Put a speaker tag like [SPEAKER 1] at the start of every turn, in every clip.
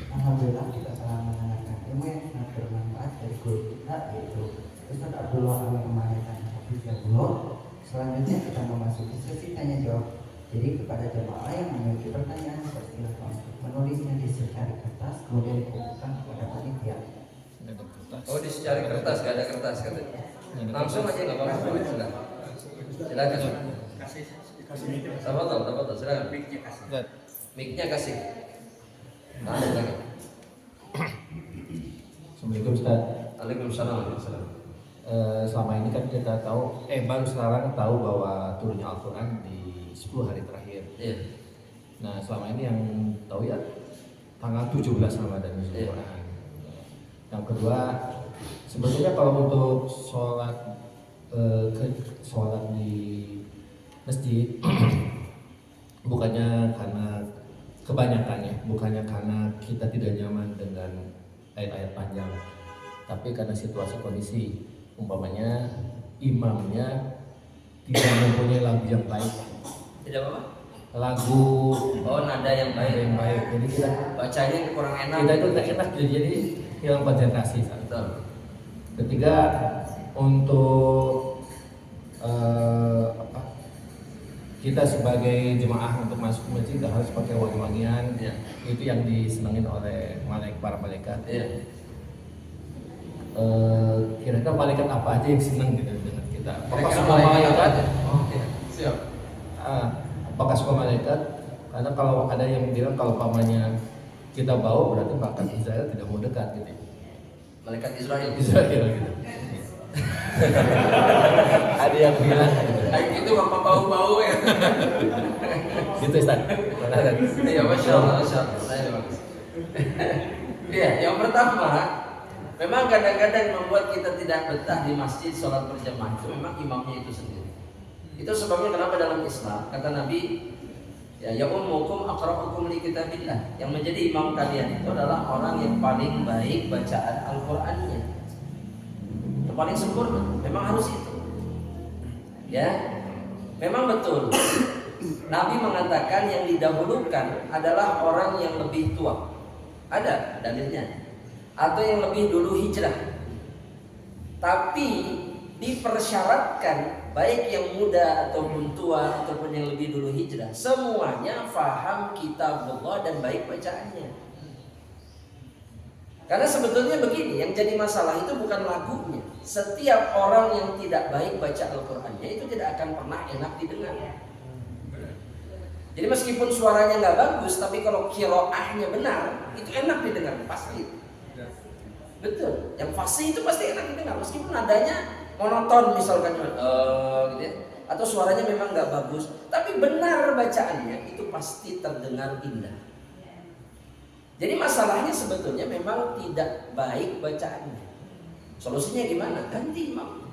[SPEAKER 1] Alhamdulillah kita telah mendengarkan ilmu yang sangat bermanfaat dari guru kita, yaitu Ustaz Abdullah Amin Kemahiran Hafizahullah. Selanjutnya kita memasuki sesi tanya jawab. Jadi kepada jemaah yang memiliki pertanyaan, silakan untuk menulisnya di secari kertas, kemudian dikumpulkan kepada panitia.
[SPEAKER 2] Oh, di secari kertas, gak ada kertas katanya. Langsung aja nggak apa-apa. Silakan. Tafadhol, silakan. Mic-nya kasih. Nah, silakan.
[SPEAKER 3] Assalamualaikum Ustaz.
[SPEAKER 2] Waalaikumsalam.
[SPEAKER 3] Selama ini kan kita tahu, baru sekarang tahu bahwa turunnya Al-Quran di 10 hari terakhir.
[SPEAKER 2] Iya.
[SPEAKER 3] Nah selama ini yang tahu ya tanggal 17 Ramadan itu Quran. Yang kedua, sebetulnya kalau untuk sholat di masjid bukannya karena kebanyakannya, bukannya karena kita tidak nyaman dengan ayat-ayat panjang, tapi karena situasi kondisi. Umpamanya imamnya tidak mempunyai lagu yang baik.
[SPEAKER 2] Tidak apa?
[SPEAKER 3] Lagu
[SPEAKER 2] nada yang baik.
[SPEAKER 3] Jadi kita
[SPEAKER 2] bacanya kurang enak.
[SPEAKER 3] Kita itu nggak enak, jadi hilang konsentrasi.
[SPEAKER 2] Betul.
[SPEAKER 3] Ketiga, untuk kita sebagai jemaah untuk masuk ke masjid harus pakai wangi-wangian.
[SPEAKER 2] Ya.
[SPEAKER 3] Itu yang disenangin oleh para malaikat.
[SPEAKER 2] Ya.
[SPEAKER 3] Kira-kira malaikat apa aja yang senang gitu dengan kita? Apakah
[SPEAKER 2] Kira-kira
[SPEAKER 3] semua malaikat?
[SPEAKER 2] Ya. Siap.
[SPEAKER 3] Apakah semua malaikat? Karena kalau ada yang bilang kalau pamannya kita bawa berarti malaikat Israel tidak mau dekat gitu.
[SPEAKER 2] Malaikat Israel.
[SPEAKER 3] Gitu. Ada yang bilang
[SPEAKER 2] Kayak gitu bapak bau-bau ya.
[SPEAKER 3] gitu Ustaz.
[SPEAKER 2] Iya, masya Allah. Saya bagus. Iya, yang pertama, memang kadang-kadang membuat kita tidak betah di masjid sholat berjamaah itu memang imamnya itu sendiri. Itu sebabnya kenapa dalam Islam kata Nabi, ya ummukum aqra'ukum li kitabillah. Yang menjadi imam kalian itu adalah orang yang paling baik bacaan Al-Qur'annya. Yang paling sempurna, memang harus itu. Ya, memang betul. Nabi mengatakan yang didahulukan adalah orang yang lebih tua. Ada dalilnya. Atau yang lebih dulu hijrah. Tapi dipersyaratkan baik yang muda ataupun tua ataupun yang lebih dulu hijrah, semuanya faham kitabullah dan baik bacaannya. Karena sebetulnya begini, yang jadi masalah itu bukan lagunya. Setiap orang yang tidak baik baca Al-Qur'annya itu tidak akan pernah enak didengar. Jadi meskipun suaranya nggak bagus, tapi kalau qiraahnya benar, itu enak didengar pasti. Betul, yang fasih itu pasti enak didengar meskipun nadanya monoton misalkan gitu ya, atau suaranya memang nggak bagus, tapi benar bacaannya itu pasti terdengar indah. Jadi masalahnya sebetulnya memang tidak baik bacaannya. Solusinya gimana? Ganti imam.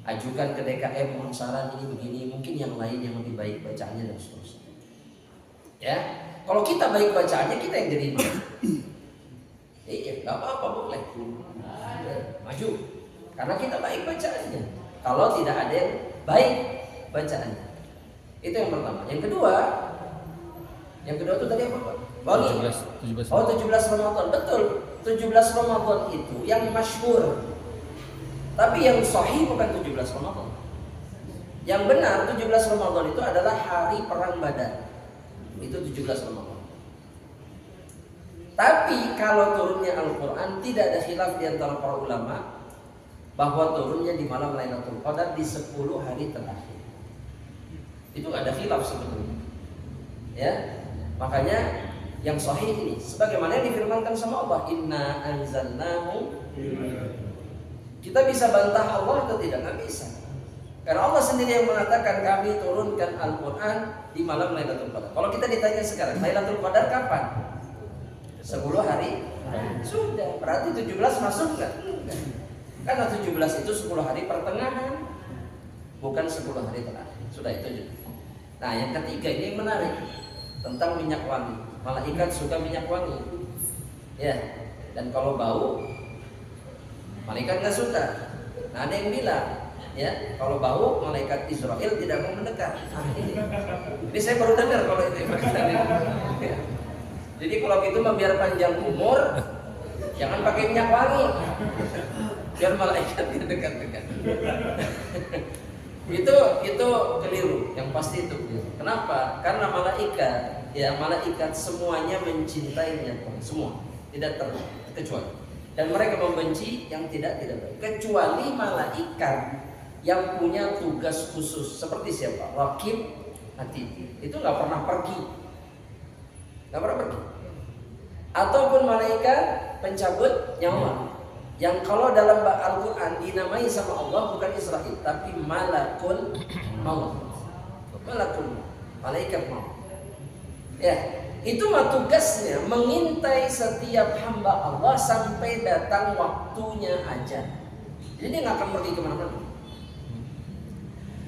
[SPEAKER 2] Ajukan ke DKM mohon saran ini begini, mungkin yang lain yang lebih baik bacaannya dan seterusnya. Ya, kalau kita baik bacaannya kita yang jadi imam. Iya, nggak apa-apa boleh. Maju, karena kita baik bacaannya. Kalau tidak ada yang baik bacaannya, itu yang pertama. Yang kedua itu tadi apa Pak? 17 Ramadan, betul. 17 Ramadan itu yang masyhur. Tapi yang sahih bukan 17 Ramadan. Yang benar 17 Ramadan itu adalah hari perang Badar. Itu 17 Ramadan. Tapi kalau turunnya Al-Quran tidak ada khilaf di antara para ulama bahwa turunnya di malam Lailatul Qadar di 10 hari terakhir. Itu nggak ada khilaf sebetulnya. Ya, makanya yang sahih ini sebagaimana yang difirmankan sama Allah, inna anzalnahu. Kita bisa bantah Allah atau tidak? Nggak bisa. Karena Allah sendiri yang mengatakan kami turunkan Al-Quran di malam Lailatul Qadar. Kalau kita ditanya sekarang, Lailatul Qadar kapan? 10 hari? Sudah, berarti 17 masuk nggak? Enggak. Karena 17 itu 10 hari pertengahan, bukan 10 hari terakhir. Sudah itu juga. Nah yang ketiga ini yang menarik, tentang minyak wangi. Malaikat suka minyak wangi. Ya, dan kalau bau malaikat nggak suka. Nah ada yang bilang, ya kalau bau malaikat Israel tidak mau mendekat. Ini saya baru dengar kalau itu. Ya. Jadi kalau gitu mah biar panjang umur, jangan pakai minyak wangi. Biar malaikatnya dekat-dekat. itu keliru, yang pasti itu keliru. Kenapa? Karena malaikat semuanya mencintainya, semua, tidak terkecuali. Dan mereka membenci yang tidak baik, kecuali malaikat yang punya tugas khusus. Seperti siapa? Raqib Atid. Itu nggak pernah pergi. Ataupun malaikat pencabut nyawa, yang kalau dalam Al-Quran dinamai sama Allah bukan Israil, tapi malakul maut. Malaikat maut. Ya, itu mah tugasnya mengintai setiap hamba Allah sampai datang waktunya ajal. Jadi dia nggak akan pergi kemana-mana.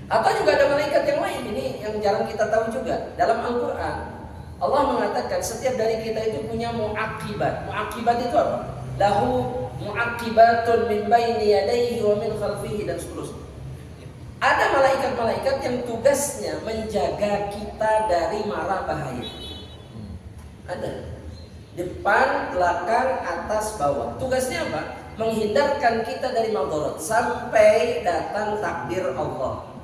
[SPEAKER 2] Atau juga ada malaikat yang lain, ini yang jarang kita tahu juga. Dalam Al-Quran Allah mengatakan setiap dari kita itu punya mu'aqibat. Mu'aqibat itu apa? Lahu mu'aqibatun min baini yadayhi wa min khalfihi, dan seterusnya. Ada malaikat-malaikat yang tugasnya menjaga kita dari mara bahaya. Ada. Depan, belakang, atas, bawah. Tugasnya apa? Menghindarkan kita dari madarat sampai datang takdir Allah.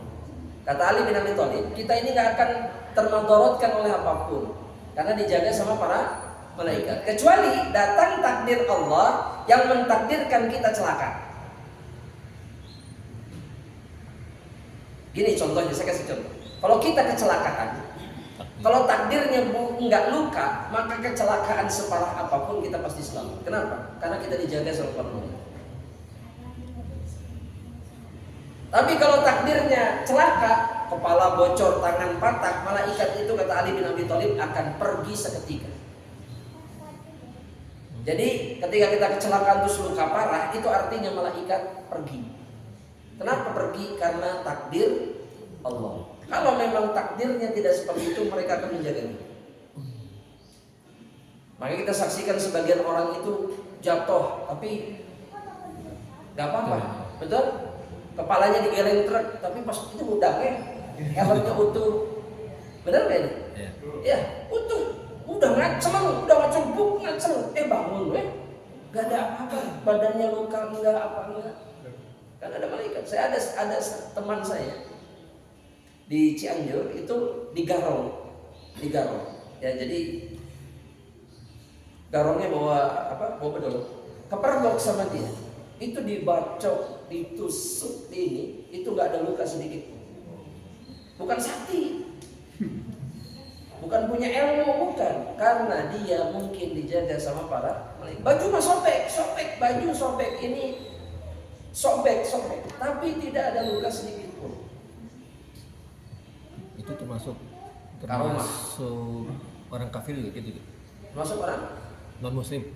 [SPEAKER 2] Kata Ali bin Abi Thalib, kita ini gak akan termadaratkan oleh apapun karena dijaga sama para malaikat, kecuali datang takdir Allah yang mentakdirkan kita celaka. Gini contohnya, saya kasih contoh. Kalau kita kecelakaan, kalau takdirnya nggak luka, maka kecelakaan separah apapun kita pasti selamat. Kenapa? Karena kita dijaga sama para malaikat. Tapi kalau takdirnya celaka, kepala bocor, tangan patah, malaikat itu kata Ali bin Abi Thalib akan pergi seketika. Jadi ketika kita kecelakaan terus luka parah, itu artinya malaikat pergi. Kenapa pergi? Karena takdir Allah. Kalau memang takdirnya tidak seperti itu, mereka akan menjaga kita. Maka kita saksikan sebagian orang itu jatuh, tapi gak apa-apa, betul? Kepalanya digeleng truk, tapi pas itu udangnya, helmnya utuh, benar nggak ini? Ya, utuh, udah ngaceng, bangun, gak ada apa-apa, badannya luka enggak apa-apa. Kan ada malaikat. Saya ada teman saya di Cianjur itu digarong. Ya, jadi garongnya bawa bedol, kepergok sama dia. Itu dibacok, ditusuk ini, itu nggak ada luka sedikit. Bukan sakti, bukan punya ilmu, bukan, karena dia mungkin dijaga sama para malaikat. Baju mah sobek, baju sobek, ini sobek, tapi tidak ada luka sedikit pun.
[SPEAKER 3] Itu termasuk orang kafir juga gitu.
[SPEAKER 2] Termasuk orang
[SPEAKER 3] non muslim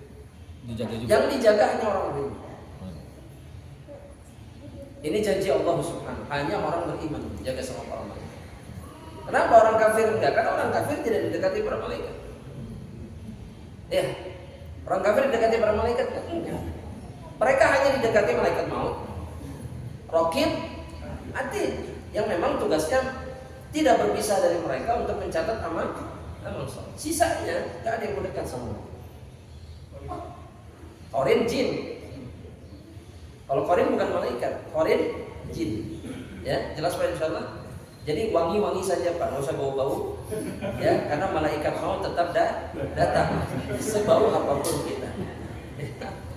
[SPEAKER 3] dijaga juga.
[SPEAKER 2] Yang dijaga hanya orang beriman. Ini janji Allah Subhanahu, hanya orang beriman dijaga sama para malaikat. Kenapa orang kafir enggak? Karena orang kafir tidak didekati para malaikat. Ya, orang kafir didekati para malaikat enggak. Mereka hanya didekati malaikat maut, Raqib Atid, yang memang tugasnya tidak berpisah dari mereka untuk mencatat amal soleh. Sisanya enggak ada yang mendekat sama mereka. Qarin jin. Kalau qarin bukan malaikat, qarin jin. Ya, jelas Pak insyaallah. Jadi wangi-wangi saja Pak, nggak usah bau-bau. Ya, karena malaikat mau tetap datang. Sebau apapun kita.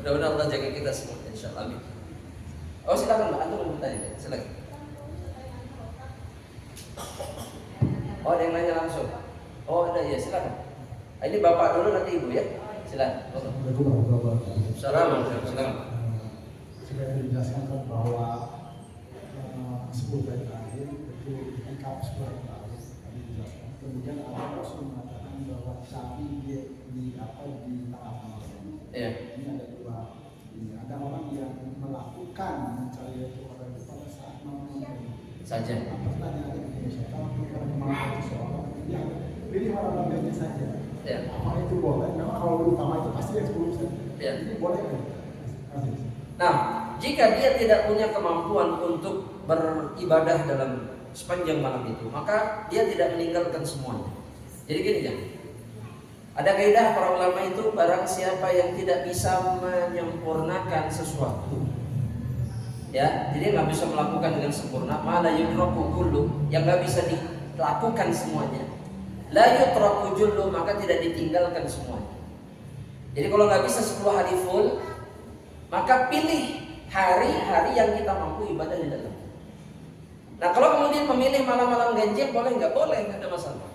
[SPEAKER 2] Mudah-mudahan Allah jaga kita semua insyaallah. Amin. Oh, silakan Mbak, antum mau bertanya. Silakan. Oh, ada yang nanya langsung. Oh, ada ya, silakan. Ini Bapak dulu nanti Ibu ya. Silakan. Assalamualaikum. Silakan.
[SPEAKER 4] Sudah dijelaskan bahwa 10 hari terakhir itu lengkap 10 hari terakhir tadi dijelaskan. Kemudian ada Rasul mengatakan bahwa sapi di tengah malam.
[SPEAKER 2] Iya.
[SPEAKER 4] Ini ada dua. Ini ada orang yang melakukan mencari itu pada saat malam
[SPEAKER 2] Saja.
[SPEAKER 4] Pertanyaannya begini, kalau kita melakukan seseorang yang pilih orang lainnya saja.
[SPEAKER 2] Ya.
[SPEAKER 4] Apa itu boleh? Memang kalau utama itu pasti yang 10 saja.
[SPEAKER 2] Ya.
[SPEAKER 4] Ini boleh kan?
[SPEAKER 2] Nah, jika dia tidak punya kemampuan untuk beribadah dalam sepanjang malam itu, maka dia tidak meninggalkan semuanya. Jadi gini ya, Ada kaidah para ulama itu, barang siapa yang tidak bisa menyempurnakan sesuatu, ya, jadi nggak bisa melakukan dengan sempurna, malah yudraku kullu, yang nggak bisa dilakukan semuanya, la yutraku jullu, maka tidak ditinggalkan semuanya. Jadi kalau nggak bisa 10 hari full, maka pilih hari-hari yang kita mampu ibadah di dalam. Nah kalau kemudian memilih malam-malam ganjil, boleh nggak? Boleh, nggak ada masalah.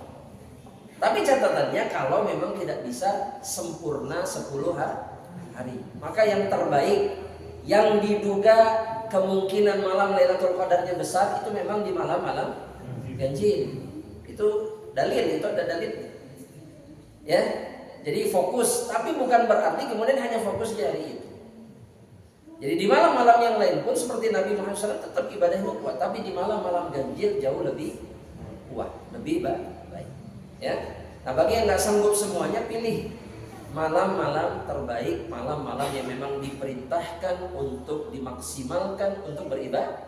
[SPEAKER 2] Tapi catatannya kalau memang tidak bisa sempurna 10 hari, maka yang terbaik, yang diduga kemungkinan malam Lailatul Qadarnya besar, itu memang di malam-malam ganjil. Itu dalil, itu ada dalil. Ya, jadi fokus, tapi bukan berarti kemudian hanya fokus di hari itu. Jadi di malam-malam yang lain pun seperti Nabi Muhammad SAW tetap ibadahnya kuat, tapi di malam-malam ganjil jauh lebih kuat, lebih baik. Ya, nah bagi yang nggak sanggup semuanya, pilih malam-malam terbaik, malam-malam yang memang diperintahkan untuk dimaksimalkan untuk beribadah,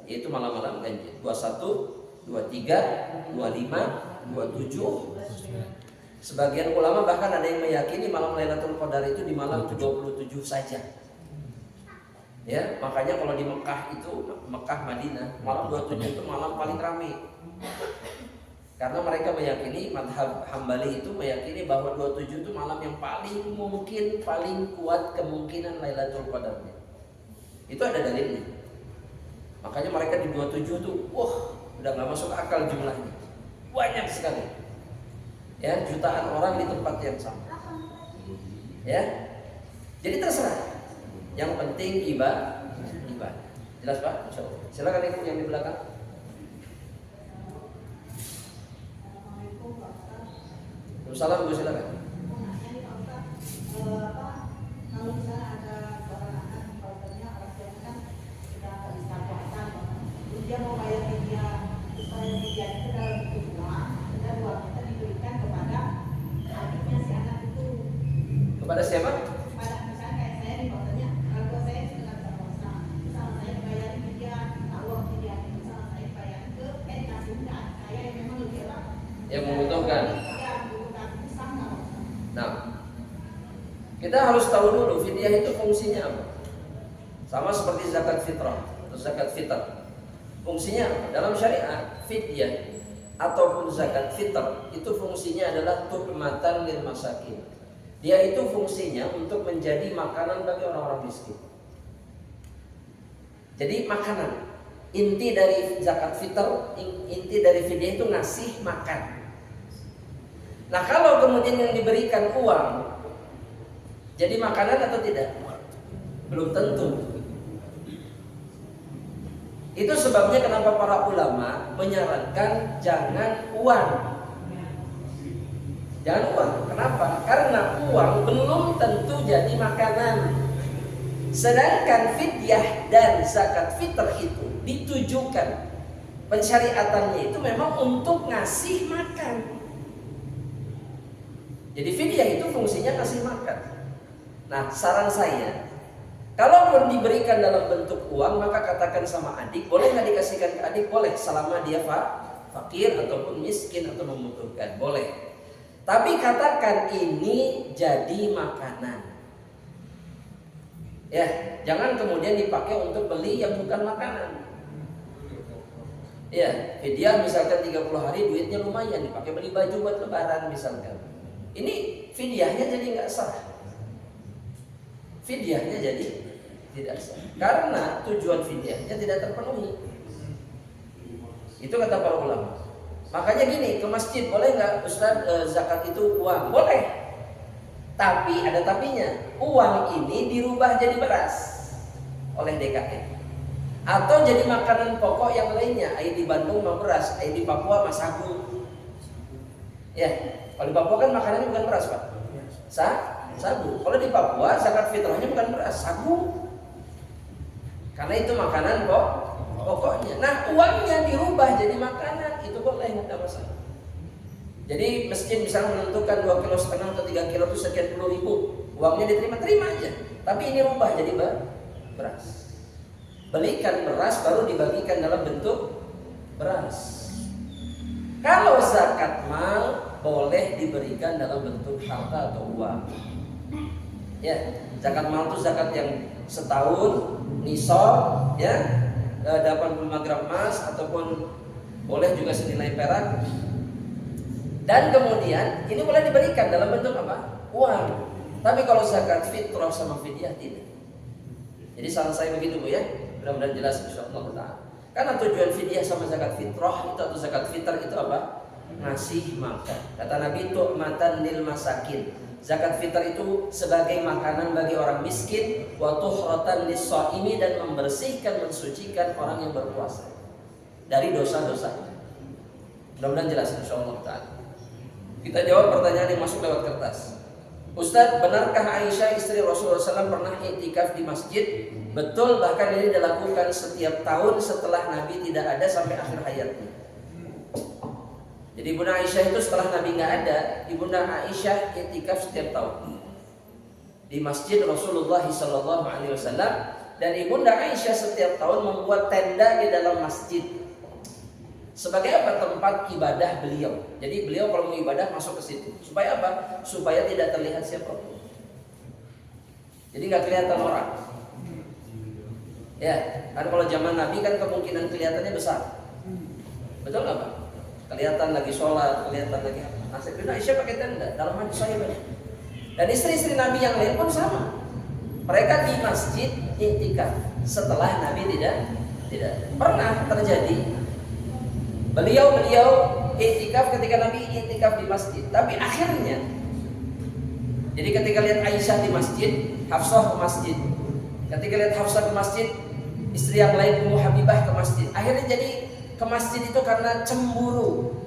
[SPEAKER 2] yaitu malam-malam ganjil 21, 23, 25, 27. Sebagian ulama bahkan ada yang meyakini malam Lailatul Qadar itu di malam 27 saja. Ya, makanya kalau di Mekah itu, Mekah Madinah, malam 27 itu malam paling ramai. Karena mereka meyakini, madhab Hambali itu meyakini bahwa 27 itu malam yang paling mungkin, paling kuat kemungkinan Lailatul Qadarnya. Itu ada dalilnya. Makanya mereka di 27 itu, udah gak masuk akal jumlahnya. Banyak sekali. Ya, jutaan orang di tempat yang sama. Ya, jadi terserah. Yang penting ibadah. Jelas Pak? Silakan ibu yang di belakang. Salam, Bu, silakan.
[SPEAKER 5] Kalau misalnya ada seorang anak, misalnya orang tua kan sudah nggak bisa puasa, dia mau bayar media supaya media itu dalam bentuk uang, dan uangnya diberikan kepada adiknya si anak itu.
[SPEAKER 2] Kepada siapa?
[SPEAKER 5] Kepada misalnya kayak saya nih, maksudnya orang tua saya sudah nggak bisa puasa, misalnya saya bayarin media, uang media, misalnya saya bayarin ke kasih ke adik saya yang memang lebih enak,
[SPEAKER 2] yang membutuhkan. Nah, kita harus tahu dulu fidyah itu fungsinya apa. Sama seperti zakat fitrah atau zakat fitr. Fungsinya apa? Dalam syariat, fidyah ataupun zakat fitr itu fungsinya adalah tu'matan lil masakin. Dia itu fungsinya untuk menjadi makanan bagi orang-orang miskin. Jadi makanan. Inti dari zakat fitr, inti dari fidyah itu ngasih makan. Nah kalau kemudian yang diberikan uang, jadi makanan atau tidak? Belum tentu. Itu sebabnya kenapa para ulama menyarankan jangan uang. Jangan uang. Kenapa? Karena uang belum tentu jadi makanan. Sedangkan fidyah dan zakat fitr itu ditujukan, pensyariatannya itu memang untuk ngasih makan. Jadi fidyah itu fungsinya kasih makan. Nah, saran saya, kalaupun diberikan dalam bentuk uang, maka katakan sama adik, boleh nggak dikasihkan ke adik? Boleh, selama dia fakir ataupun miskin atau membutuhkan, boleh. Tapi katakan ini jadi makanan. Ya, jangan kemudian dipakai untuk beli yang bukan makanan. Ya, fidyah misalkan 30 hari duitnya lumayan, dipakai beli baju buat lebaran misalkan. Ini fidyahnya jadi nggak sah. Fidyahnya jadi tidak sah karena tujuan fidyahnya tidak terpenuhi. Itu kata para ulama. Makanya gini, ke masjid boleh nggak Ustaz zakat itu uang? Boleh. Tapi ada tapinya. Uang ini dirubah jadi beras oleh DKM. Atau jadi makanan pokok yang lainnya. Di Bandung mah beras, di Papua mah sagu. Ya. Kalau di Papua kan makanannya bukan beras Pak, sagu. Kalau di Papua zakat fitrahnya bukan beras, sagu. Karena itu makanan pokoknya. Nah uangnya dirubah jadi makanan, itu boleh, nggak ada masalah. Jadi masjid misalnya menentukan 2,5 kilo atau 3 kilo itu sekian puluh ribu, uangnya diterima aja. Tapi ini rubah jadi beras. Belikan beras baru dibagikan dalam bentuk beras. Kalau zakat mal boleh diberikan dalam bentuk harta atau uang. Ya, zakat mal itu zakat yang setahun nisab, ya, 85 gram emas ataupun boleh juga senilai perak. Dan kemudian ini boleh diberikan dalam bentuk apa? Uang. Tapi kalau zakat fitrah sama fidyah tidak. Jadi saran saya begitu Bu ya. Mudah-mudahan jelas insyaallah taala. Karena tujuan fidyah sama zakat fitrah itu atau zakat fitr itu apa? Ngasih makan. Kata Nabi tu'matan lil masakin. Zakat fitr itu sebagai makanan bagi orang miskin, wa tuhratan lis-shaimi, dan membersihkan, mensucikan orang yang berpuasa dari dosa-dosa. Mudah-mudahan jelas insyaallah taala. Kita jawab pertanyaan yang masuk lewat kertas. Ustadz, benarkah Aisyah istri Rasulullah SAW pernah iktikaf di masjid? Betul, bahkan ini dilakukan setiap tahun setelah Nabi tidak ada sampai akhir hayatnya. Jadi Ibunda Aisyah itu setelah Nabi nggak ada, Ibunda Aisyah iktikaf setiap tahun di masjid Rasulullah SAW, dan Ibunda Aisyah setiap tahun membuat tenda di dalam masjid. Sebagai apa? Tempat ibadah beliau. Jadi beliau kalau mau ibadah masuk ke situ. Supaya apa? Supaya tidak terlihat siapapun. Jadi nggak kelihatan orang. Ya, kan kalau zaman Nabi kan kemungkinan kelihatannya besar. Betul nggak Pak? Kelihatan lagi sholat, kelihatan lagi apa? Nah, Ibunda Aisyah pakai tenda dalam hadis sahih. Dan istri-istri Nabi yang lain pun sama. Mereka di masjid iktikaf setelah Nabi tidak. Pernah terjadi beliau iktikaf ketika Nabi iktikaf di masjid. Tapi akhirnya, jadi ketika lihat Aisyah di masjid, Hafsah ke masjid. Ketika lihat Hafsah ke masjid, istri yang lain Ummu Habibah ke masjid. Akhirnya jadi ke masjid itu karena cemburu.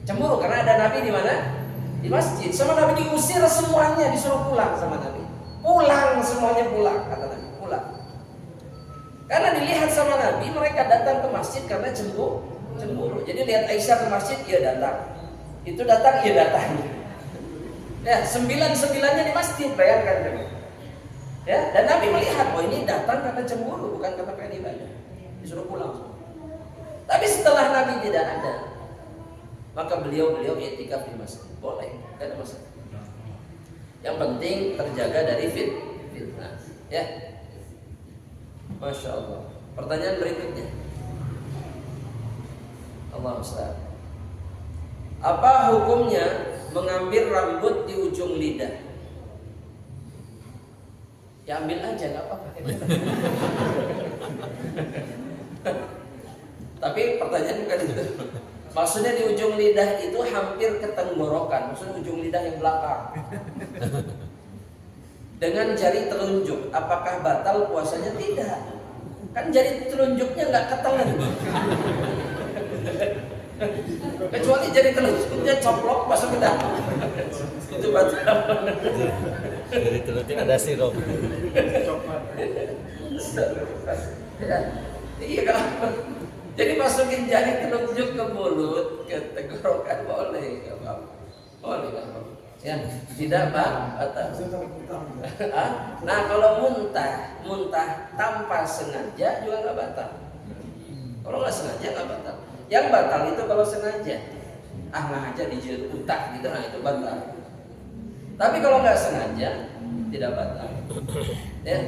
[SPEAKER 2] Cemburu karena ada Nabi di mana? Di masjid. Sama Nabi diusir semuanya, disuruh pulang sama Nabi. Pulang semuanya, pulang kata Nabi, pulang. Karena dilihat sama Nabi, mereka datang ke masjid karena cemburu. Jadi lihat Aisyah ke masjid, ia datang. Itu datang, ia datang. Ya, 9-9-nya di masjid, bayangkan coba. Ya, dan Nabi melihat, oh ini datang karena cemburu, bukan karena pengen ibadah. Disuruh pulang. Tapi setelah Nabi tidak ada, maka beliau iktikaf di masjid. Boleh, tidak ada masalah. Yang penting terjaga dari fitnah. Ya. Masya Allah. Pertanyaan berikutnya. Allah Ustaz. Apa hukumnya mengambil rambut di ujung lidah? Ya ambil aja, nggak apa-apa. Tapi pertanyaan bukan itu. Maksudnya di ujung lidah itu hampir ke tenggorokan. Maksudnya ujung lidah yang belakang. Dengan jari telunjuk, apakah batal puasanya? Tidak. Kan jari telunjuknya nggak ketelan. Kecuali jari telunjuknya coplok masuk ke dalam. Itu batal.
[SPEAKER 3] Jari telunjuk ada sirup.
[SPEAKER 2] Ya, iya kan. Jadi masukin jari telunjuk ke mulut, ke tenggorokan boleh, nggak apa-apa. Boleh nggak apa-apa. Ya, tidak batal. Nah, kalau muntah tanpa sengaja juga nggak batal. Kalau nggak sengaja nggak batal. Yang batal itu kalau sengaja, nggak aja di utak gitu, nah itu batal. Tapi kalau nggak sengaja tidak batal. Ya.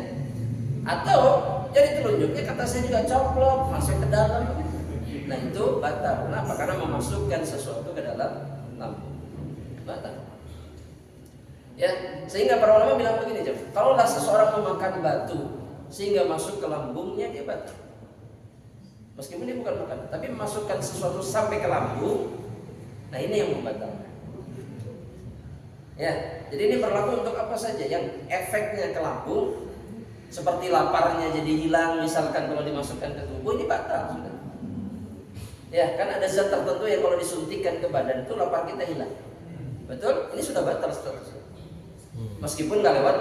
[SPEAKER 2] Atau jadi telunjuknya kata saya juga coplok masuk ke dalam. Nah itu batal. Kenapa? Karena memasukkan sesuatu ke dalam lambung. Batal. Ya, sehingga para ulama bilang begini, kalaulah seseorang memakan batu sehingga masuk ke lambungnya, dia batal. Meskipun dia bukan makan, tapi memasukkan sesuatu sampai ke lambung, nah ini yang membatalkan. Ya, jadi ini berlaku untuk apa saja yang efeknya ke lambung, seperti laparnya jadi hilang, misalkan kalau dimasukkan ke tubuh, ini batal sudah. Ya, kan ada zat tertentu yang kalau disuntikkan ke badan itu lapar kita hilang. Betul? Ini sudah batal statusnya. Meskipun nggak lewat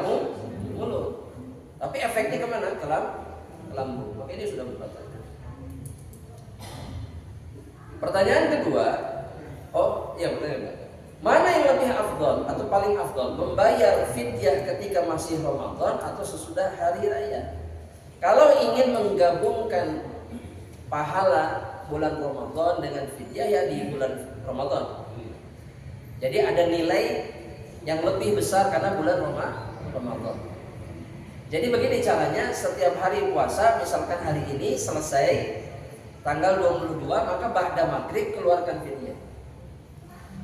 [SPEAKER 2] mulut, tapi efeknya kemana? Ke lambung. Maka ini sudah membatalkan. Pertanyaan kedua, pertanyaan. Mana yang lebih afdal atau paling afdal, membayar fidyah ketika masih Ramadan atau sesudah hari raya? Kalau ingin menggabungkan pahala bulan Ramadan dengan fidyah, ya di bulan Ramadan. Jadi ada nilai yang lebih besar karena bulan Ramadan. Jadi begini caranya, setiap hari puasa, misalkan hari ini selesai tanggal 22, maka ba'da maghrib keluarkan fidyah.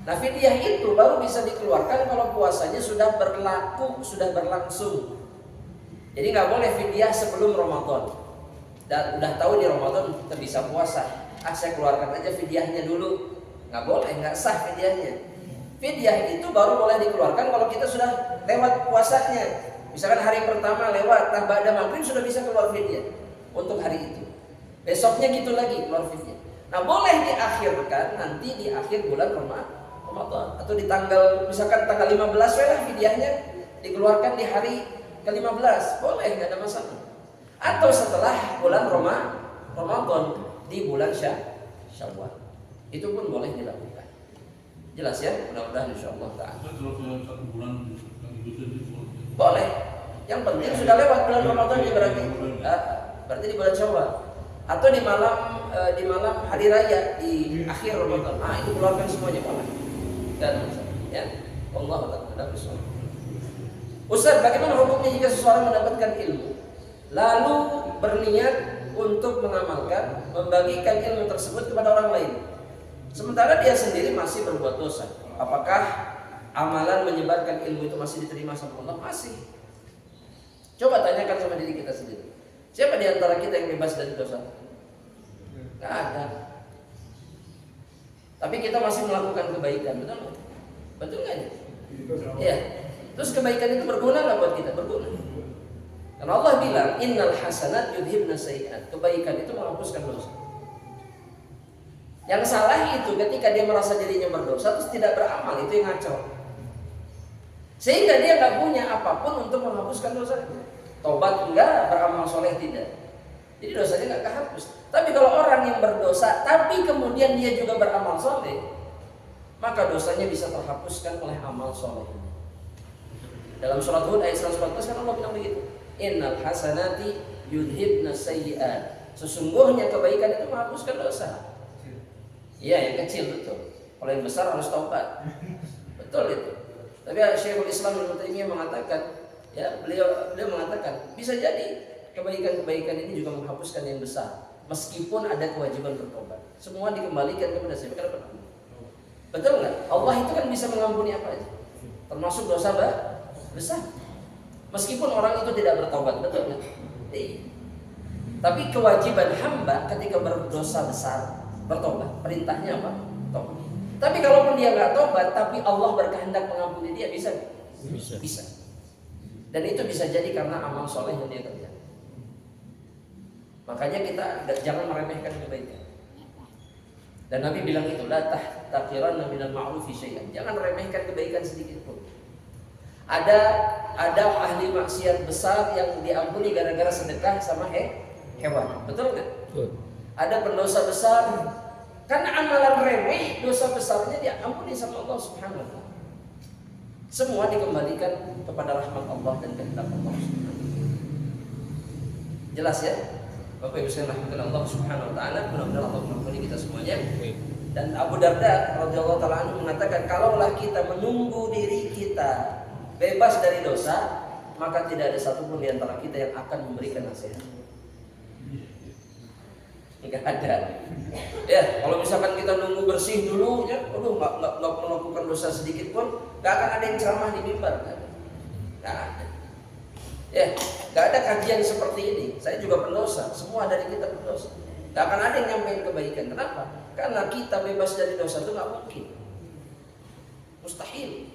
[SPEAKER 2] Nah fidyah itu baru bisa dikeluarkan kalau puasanya sudah berlaku, sudah berlangsung. Jadi nggak boleh fidyah sebelum Ramadan. Dan udah tahu di Ramadan kita bisa puasa, saya keluarkan aja fidyahnya dulu. Nggak boleh, nggak sah fidyahnya. Fidyah itu baru boleh dikeluarkan kalau kita sudah lewat puasanya. Misalkan hari pertama lewat, nah ba'da maghrib sudah bisa keluar fidyah untuk hari itu. Besoknya gitu lagi keluar fidyah. Nah boleh diakhirkan nanti di akhir bulan Ramadan atau di tanggal, misalkan tanggal 15 lah fidyahnya dikeluarkan di hari ke-15, boleh, nggak ada masalah. Atau setelah bulan Ramadan di bulan Syawal, itu pun boleh dilakukan. Jelas ya, mudah-mudahan insyaallah ta'ala. Boleh. Yang penting sudah lewat bulan Ramadan ya berarti di bulan Syawal atau di malam hari raya di akhir Ramadan. Itu keluarkan semuanya boleh. Dan ya, Allah taala bersama. Ustaz, bagaimana hukumnya jika seseorang mendapatkan ilmu lalu berniat untuk mengamalkan, membagikan ilmu tersebut kepada orang lain, sementara dia sendiri masih berbuat dosa? Apakah amalan menyebarkan ilmu itu masih diterima sama Allah? Masih. Coba tanyakan sama diri kita sendiri. Siapa di antara kita yang bebas dari dosa? Gak ada. Tapi kita masih melakukan kebaikan, betul nggak? Betul nggak ya? Iya. Terus kebaikan itu berguna nggak buat kita? Berguna. Karena Allah bilang, innal hasanat yudhibna sayyi'at. Kebaikan itu menghapuskan dosa. Yang salah itu ketika dia merasa dirinya berdosa terus tidak beramal, itu yang ngaco. Sehingga dia nggak punya apapun untuk menghapuskan dosanya. Tobat enggak, beramal soleh tidak. Jadi dosanya nggak kehapus. Tapi kalau orang yang berdosa tapi kemudian dia juga beramal soleh, maka dosanya bisa terhapuskan oleh amal soleh. Dalam surat Hud ayat 114 kan Allah bilang begitu. Innal hasanati yudhibna sayyi'at. Sesungguhnya kebaikan itu menghapuskan dosa. Iya, yang kecil betul. Kalau yang besar harus taubat. Betul itu. Tapi Syekhul Islam Ibnu Taimiyah mengatakan, ya beliau mengatakan bisa jadi kebaikan-kebaikan ini juga menghapuskan yang besar, meskipun ada kewajiban bertobat. Semua dikembalikan kepada siapa? Kenapa? Betul nggak? Allah itu kan bisa mengampuni apa aja, termasuk dosa besar. Meskipun orang itu tidak bertobat, betul nggak? Tapi kewajiban hamba ketika berdosa besar bertobat. Perintahnya apa? Tobat. Tapi kalaupun dia nggak tobat, tapi Allah berkehendak mengampuni dia, bisa? Bisa. Dan itu bisa jadi karena amal soleh yang dia kerjakan. Makanya kita jangan meremehkan kebaikan. Dan Nabi bilang itu, la tahtaqiranna minal ma'rufi syai'an. Jangan remehkan kebaikan sedikit pun. Ada ahli maksiat besar yang diampuni gara-gara sedekah sama hewan. Betul nggak? Betul. Ada pendosa besar karena amalan remeh, dosa besarnya diampuni sama Allah Subhanahu wa taala. Semua dikembalikan kepada rahmat Allah dan kehendak Allah Subhanahu wa taala. Jelas ya? Bapak Ibu sekalian rahmatullah Allah Subhanahu wa taala, mudah-mudahan Allah mengampuni kita semuanya. Dan Abu Darda radhiyallahu taala anhu mengatakan, kalaulah kita menunggu diri kita bebas dari dosa, maka tidak ada satupun di antara kita yang akan memberikan nasihat. Enggak ada. Ya, kalau misalkan kita nunggu bersih dulu, ya, nggak melakukan dosa sedikit pun, nggak akan ada yang ceramah di mimbar. Nggak ada. Ya, nggak ada kajian seperti ini. Saya juga pendosa. Semua dari kita pendosa. Nggak akan ada yang nyampein kebaikan. Kenapa? Karena kita bebas dari dosa itu nggak mungkin. Mustahil.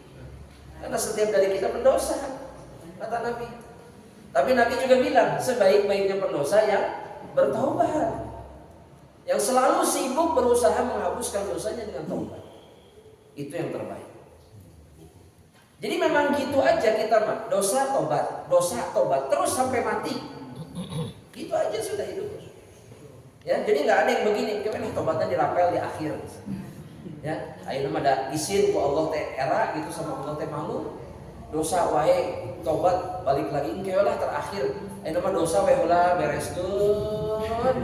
[SPEAKER 2] Karena setiap dari kita pendosa, kata Nabi. Tapi Nabi juga bilang, sebaik-baiknya pendosa yang bertaubat, yang selalu sibuk berusaha menghapuskan dosanya dengan taubat. Itu yang terbaik. Jadi memang gitu aja kita mah, dosa tobat terus sampai mati. Gitu aja sudah hidup. Ya, jadi nggak ada yang begini, gimana tobatnya dirapel di akhir. Ya, ayo nama ada izin ku Allah teh era gitu sama Allah teh malu. Dosa wae tobat balik lagi engke lah terakhir. Ayo nama dosa wae heula bereskeun.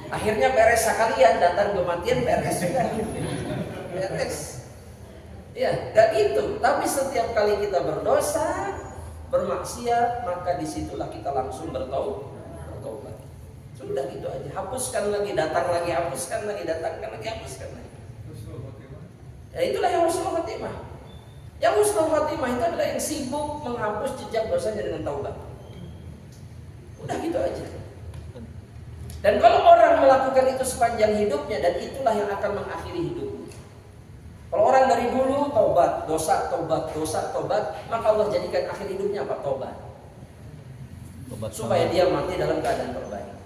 [SPEAKER 2] Akhirnya beres sekalian, datang kematian beres juga. Beres. Ya, gak gitu. Tapi setiap kali kita berdosa, bermaksiat, maka disitulah kita langsung bertaubat. Sudah gitu aja. Hapuskan lagi, datang lagi, hapuskan lagi, datangkan lagi, hapuskan lagi. Ya itulah yang husnul khotimah. Yang husnul khotimah itu adalah yang sibuk menghapus jejak dosanya dengan taubat. Udah gitu aja. Dan kalau orang melakukan itu sepanjang hidupnya, dan itulah yang akan mengakhiri hidupnya. Kalau orang dari dulu taubat, dosa, taubat, maka Allah jadikan akhir hidupnya apa? Taubat. Supaya dia mati dalam keadaan terbaik.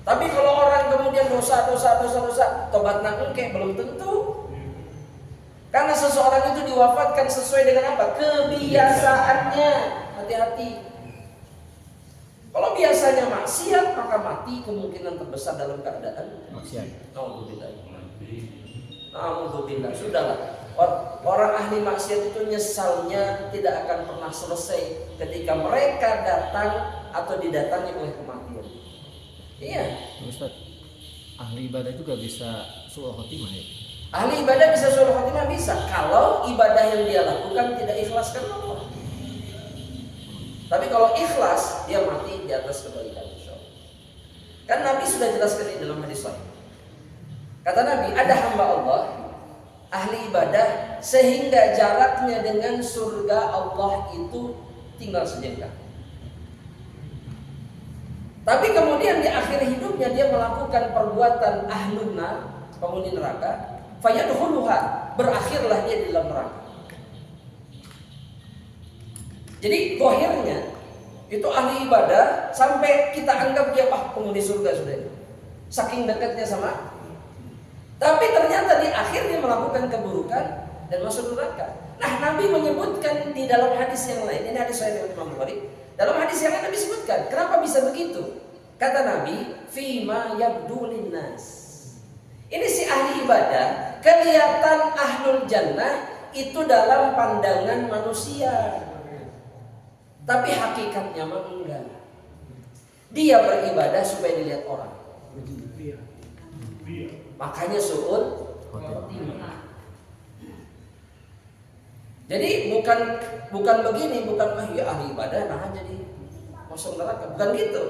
[SPEAKER 2] Tapi kalau orang kemudian dosa, taubat nangke belum tentu. Karena seseorang itu diwafatkan sesuai dengan apa? Kebiasaannya. Hati-hati. Kalau biasanya maksiat, maka mati kemungkinan terbesar dalam keadaan
[SPEAKER 3] maksiat.
[SPEAKER 2] Alhamdulillah. Sudahlah. Orang ahli maksiat itu nyesalnya tidak akan pernah selesai ketika mereka datang atau didatangi oleh kematian. Iya.
[SPEAKER 3] Ustaz, ahli ibadah juga bisa su'ul khotimah ya?
[SPEAKER 2] Ahli ibadah bisa su'ul khotimah bisa kalau ibadah yang dia lakukan tidak ikhlas karena Allah. Tapi kalau ikhlas, dia mati di atas kebaikan. Kan Nabi sudah jelaskan ini dalam hadis sahih. Kata Nabi, ada hamba Allah ahli ibadah sehingga jaraknya dengan surga Allah itu tinggal sejengkal. Tapi kemudian di akhir hidupnya dia melakukan perbuatan ahlun nar, penghuni neraka, fayadkhuluha, berakhirlah dia di dalam neraka. Jadi zahirnya itu ahli ibadah sampai kita anggap dia penghuni surga sudah. Saking dekatnya sama. Tapi ternyata di akhir dia melakukan keburukan dan masuk neraka. Nah, Nabi menyebutkan di dalam hadis yang lain, ini hadis sahih riwayat Imam Bukhari. Dalam hadis yang lain Nabi sebutkan, kenapa bisa begitu? Kata Nabi, fima yabdu linnas. Ini si ahli ibadah, kelihatan ahlul jannah itu dalam pandangan manusia. Tapi hakikatnya mah enggak. Dia beribadah supaya dilihat orang. Makanya su'ul khotimah. Jadi bukan begini, bukan ya ahli ibadah nah jadi masuk neraka, bukan gitu.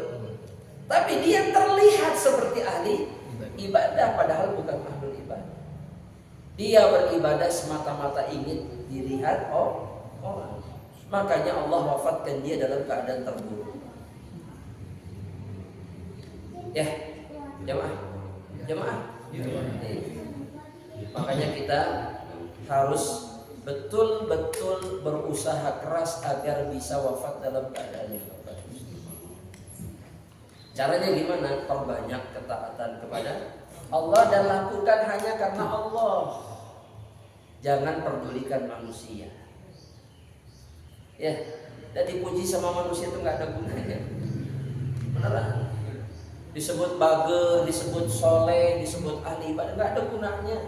[SPEAKER 2] Tapi dia terlihat seperti ahli ibadah padahal bukan ahli ibadah. Dia beribadah semata-mata ingin dilihat orang. Makanya Allah wafatkan dia dalam keadaan terburuk. Ya, jemaah. Makanya kita harus betul-betul berusaha keras agar bisa wafat dalam keadaan yang bagus. Caranya gimana? Perbanyak ketaatan kepada Allah dan lakukan hanya karena Allah. Jangan pedulikan manusia. Ya, dan dipuji sama manusia itu nggak ada gunanya. Beneran. Disebut bager, disebut soleh, disebut ahli ibadah, nggak ada gunanya.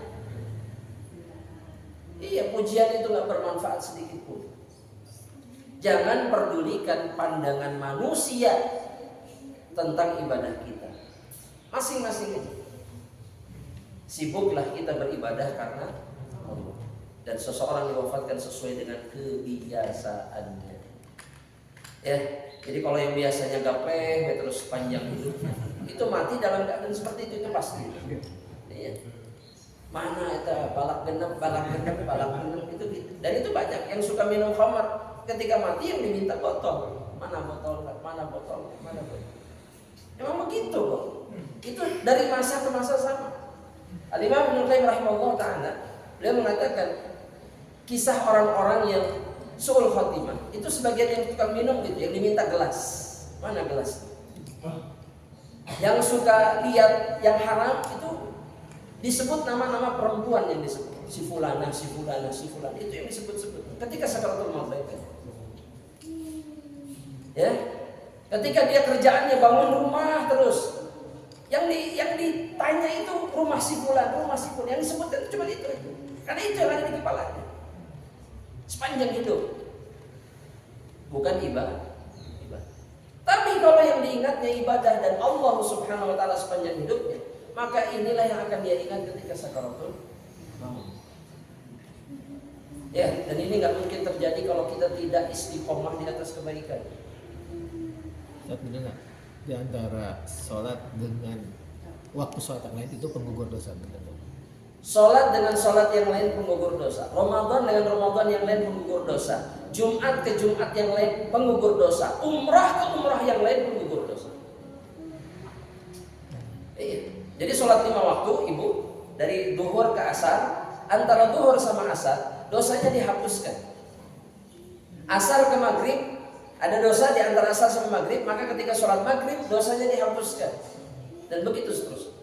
[SPEAKER 2] Iya, pujian itu nggak bermanfaat sedikit pun. Jangan pedulikan pandangan manusia tentang ibadah kita. Masing-masing aja. Sibuklah kita beribadah karena Allah. Dan seseorang diwafatkan sesuai dengan kebiasaannya. Ya, jadi kalau yang biasanya gapeh terus panjang hidupnya, itu mati dalam keadaan seperti itu pasti. Iya. Mana itu balak genep itu gitu. Dan itu banyak yang suka minum khamar, ketika mati yang diminta botol. Mana botol? Emang begitu kok. Itu dari masa ke masa sama. Al-Imam Ibnu Qayyim rahimahullah ta'ala, beliau mengatakan kisah orang-orang yang su'ul khotimah itu sebagian yang tukang minum gitu, yang diminta gelas. Mana gelas? Yang suka lihat yang haram itu disebut nama-nama perempuan yang disebut si fulana itu yang disebut-sebut ketika sakaratul maut. Ya, ketika dia kerjaannya bangun rumah terus, yang ditanya itu rumah si fulan, yang disebutkan cuma itu, karena itu yang ada di kepalanya sepanjang hidup, bukan ibadah. Tapi kalau yang diingatnya ibadah dan Allah Subhanahu wa taala sepanjang hidupnya, maka inilah yang akan dia ingat ketika sakaratul maut. Ya, dan ini nggak mungkin terjadi kalau kita tidak istiqomah di atas kebaikan.
[SPEAKER 6] Saat mendengar di antara sholat dengan waktu sholat yang lain itu penggugur dosa, benar.
[SPEAKER 2] Sholat dengan sholat yang lain penggugur dosa. Ramadan dengan Ramadan yang lain penggugur dosa. Jumat ke Jumat yang lain penggugur dosa. Umrah ke umrah yang lain penggugur dosa. Iya. Jadi sholat 5 waktu, ibu, dari duhur ke asar, antara duhur sama asar dosanya dihapuskan. Asar ke maghrib ada dosa di antara asar sama maghrib, maka ketika sholat maghrib dosanya dihapuskan. Dan begitu seterusnya.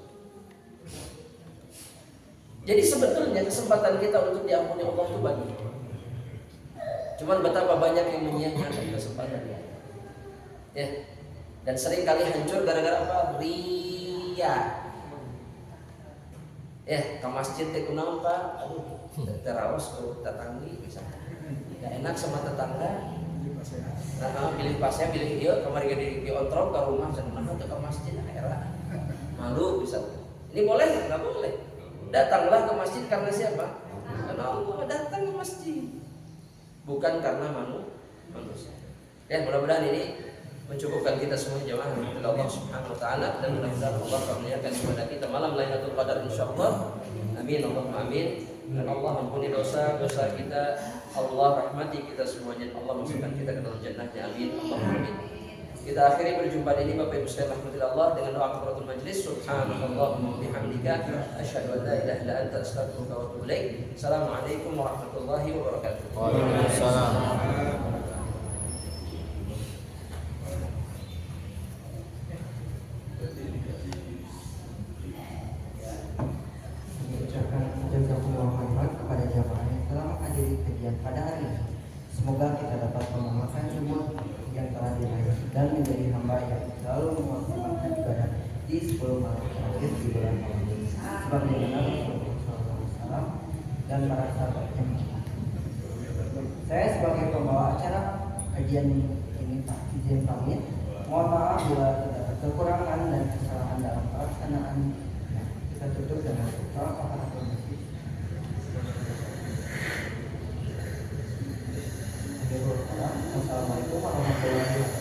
[SPEAKER 2] Jadi sebetulnya kesempatan kita untuk diampuni Allah itu banyak. Cuman betapa banyak yang menyia-nyiakan kesempatan ya. Ya. Dan sering kali hancur gara-gara apa? Ria. Ya, ke masjid teh kunaon Pak? Aduh, terawas ke tetangga misalnya. Gak enak sama tetangga. Nah, pilih pasnya, pilih dia, kemarin di ontrol ke rumah, jangan ke masjid, era malu bisa. Ini boleh? Nggak boleh. Datanglah ke masjid karena siapa? Karena Allah. Datang ke masjid, bukan karena manusia. Ya, mudah-mudahan ini mencukupkan kita semua jemaah Allah Subhanahu wa taala, dan mudah-mudahan Allah karuniakan kepada kita malam Lailatul Qadar insyaallah. Amin Allahumma amin. Dan Allah ampuni dosa-dosa kita, Allah rahmati kita semuanya, Allah masukkan kita ke dalam jannahnya. Amin Allahumma amin. Kita akhiri perjumpaan ini Bapak Ibu sekalian rahmatillah Allah dengan doa kafaratul majlis. Subhanallahumma wa bihamdika asyhadu an la ilaha illa anta astaghfiruka wa atubu ilaik. Assalamualaikum warahmatullahi wabarakatuh.
[SPEAKER 6] Waalaikumsalam.
[SPEAKER 1] Mengucapkan jazakumullah khairan kepada jamaah yang telah menghadiri kajian pada hari ini. Semoga kita dapat mengamalkan ilmu yang telah diraih dan menjadi hamba yang selalu memaksimalkan ibadah di 10 malam terakhir di bulan Ramadan. Sebagaimana Rasulullah SAW dan para sahabatnya. Saya sebagai pembawa acara kajian ini Pak izin pamit. Mohon maaf bila terdapat kekurangan dan kesalahan dalam pelaksanaan. Kita tutup dengan doa kafaratul majlis. Assalamualaikum warahmatullahi wabarakatuh.